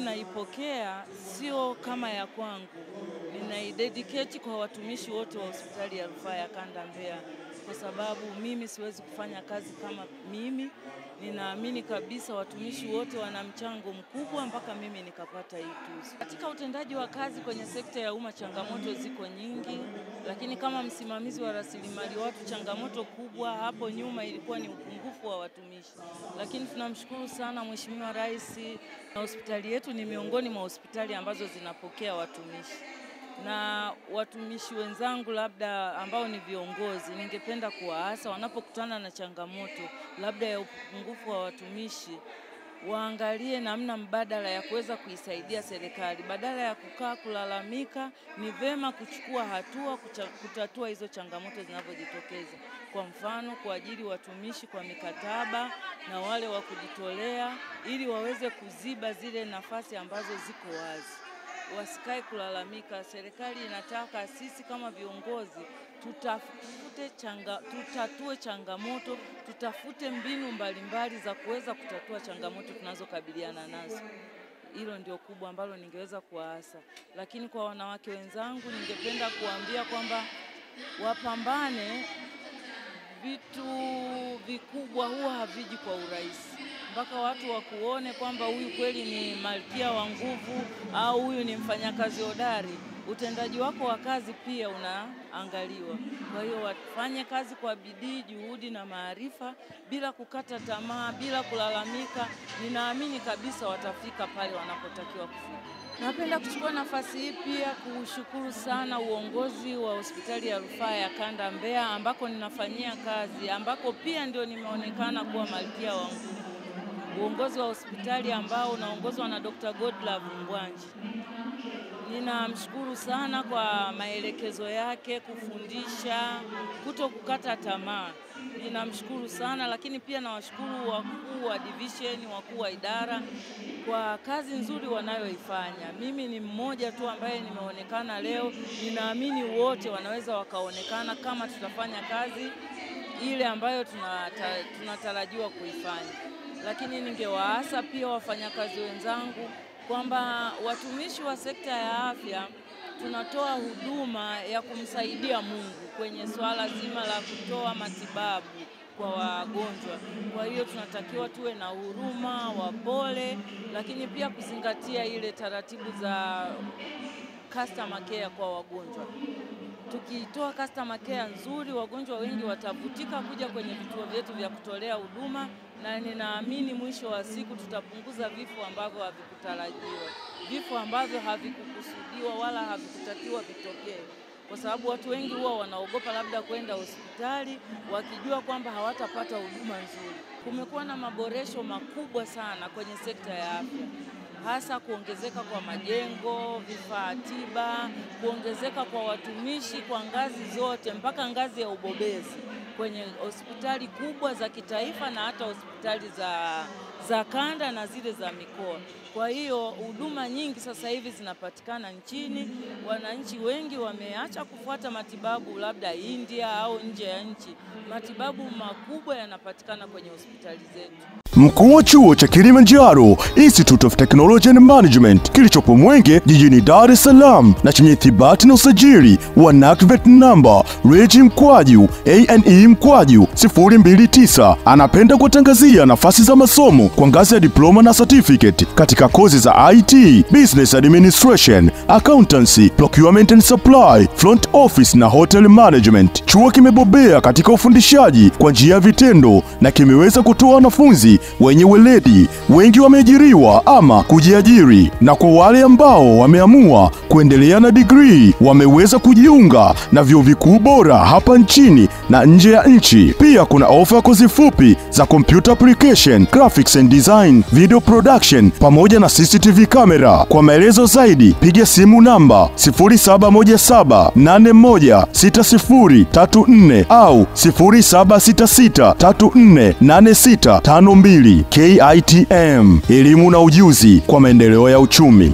naipokea sio kama ya kwangu. Ninaidedicate kwa watumishi wote wa hospitali ya rufaa ya Kanda Mbeya, kwa sababu mimi siwezi kufanya kazi kama mimi. Ninaamini kabisa watumishi wote wana mchango mkubwa mpaka mimi nikapata hii tuzo. Katika utendaji wa kazi kwenye sekta ya umma changamoto ziko nyingi, lakini kama msimamizi wa rasilimali watu, changamoto kubwa hapo nyuma ilikuwa ni upungufu wa watumishi. Lakini tunamshukuru sana Mheshimiwa Rais, na hospitali yetu ni miongoni mwa hospitali ambazo zinapokea watumishi. Na watumishi wenzangu labda ambao ni viongozi, ningependa kuwaasa wanapokutana na changamoto labda ya upungufu wa watumishi, waangalie namna mbadala ya kuweza kuisaidia serikali. Badala ya kukaa kulalamika, ni vema kuchukua hatua kutatua hizo changamoto zinazojitokeza. Kwa mfano, kuajiri watumishi kwa mikataba na wale wa kujitolea, ili waweze kuziba zile nafasi ambazo ziko wazi. Wasikae kulalamika. Serikali inataka sisi kama viongozi tutatue changamoto, tutafute mbinu mbalimbali za kuweza kutatua changamoto tunazokabiliana nazo. Hilo ndio kubwa ambalo ningeweza kuwaasa. Lakini kwa wanawake wenzangu ningependa kuambia kwamba wapambane. Vitu vikubwa huwa haviji kwa urahisi. Mpaka watu wakuone kwamba huyu kweli ni malkia wa nguvu au huyu ni mfanyakazi hodari. Utendaji wako wa kazi pia unaangaliwa. Kwa hiyo wafanye kazi kwa bidii, juhudi na maarifa, bila kukata tamaa, bila kulalamika. Ninaamini kabisa watafika pale wanapotakiwa kufika. Napenda kuchukua nafasi hii pia kushukuru sana uongozi wa hospitali ya rufaa ya Kanda Mbeya ambako ninafanyia kazi, ambako pia ndio nimeonekana kuwa malkia wa nguvu. Uongozi wa hospitali ambao unaongozwa na Dr. Godlove Mbwanji. Ninamshukuru sana kwa maelekezo yake, kufundisha, kutokukata tamaa. Ninamshukuru sana, lakini pia nawashukuru wakuu wa division, wakuu wa idara kwa kazi nzuri wanayoifanya. Mimi ni mmoja tu ambaye nimeonekana leo. Ninaamini wote wanaweza wakaonekana kama tutafanya kazi ile ambayo tunatarajiwa kuifanya. Lakini ningewaasa pia wafanyakazi wenzangu kwamba watumishi wa sekta ya afya tunatoa huduma ya kumsaidia Mungu kwenye swala zima la kutoa matibabu kwa wagonjwa. Kwa hiyo tunatakiwa tuwe na huruma, wapole, lakini pia kuzingatia ile taratibu za customer care kwa wagonjwa. Tukitoa customer care nzuri, wagonjwa wengi watavutika kuja kwenye vituo vyetu vya kutolea huduma, na ninaamini mwisho wa siku tutapunguza vifo ambavyo havikutarajiwa, vifo ambavyo havikukusudiwa wala havikutakiwa vitokee. Kwa sababu watu wengi huwa wanaogopa labda kwenda hospitali wakijua kwamba hawatapata huduma nzuri. Kumekuwa na maboresho makubwa sana kwenye sekta ya afya, hasa kuongezeka kwa majengo, vifaa tiba, kuongezeka kwa watumishi kwa ngazi zote mpaka ngazi ya ubobezi kwenye hospitali kubwa za kitaifa na hata hospitali za kanda na zile za mikoa. Kwa hiyo huduma nyingi sasa hivi zinapatikana nchini. Wananchi wengi wameacha kufuata matibabu labda India au nje ya nchi. Matibabu makubwa yanapatikana kwenye hospitali zetu. Mkuu wa chuo cha Kilimanjaro Institute of Technology and Management kilichopo Mwenge jijini Dar es Salaam na chenye ithibati na usajili wa NACVET namba REG/ANE/029 anapenda kutangazia nafasi za masomo kwa ngazi ya diploma na certificate katika kozi za IT, Business Administration, Accountancy, Procurement and Supply, Front Office na Hotel Management. Chuo kimebobea katika ufundishaji kwa njia ya vitendo na kimeweza kutoa wanafunzi wenye weledi. Wengi wameajiriwa ama kujiajiri, na kwa wale ambao wameamua kuendelea na degree wameweza kujiunga na vyuo vikuu bora hapa nchini na nje ya nchi. Pia kuna ofa kozi fupi za computer application, graphics and design, video production pamoja na CCTV camera. Kwa maelezo zaidi piga simu namba 0717816034 au 0766348652. KITM, elimu na ujuzi kwa maendeleo ya uchumi.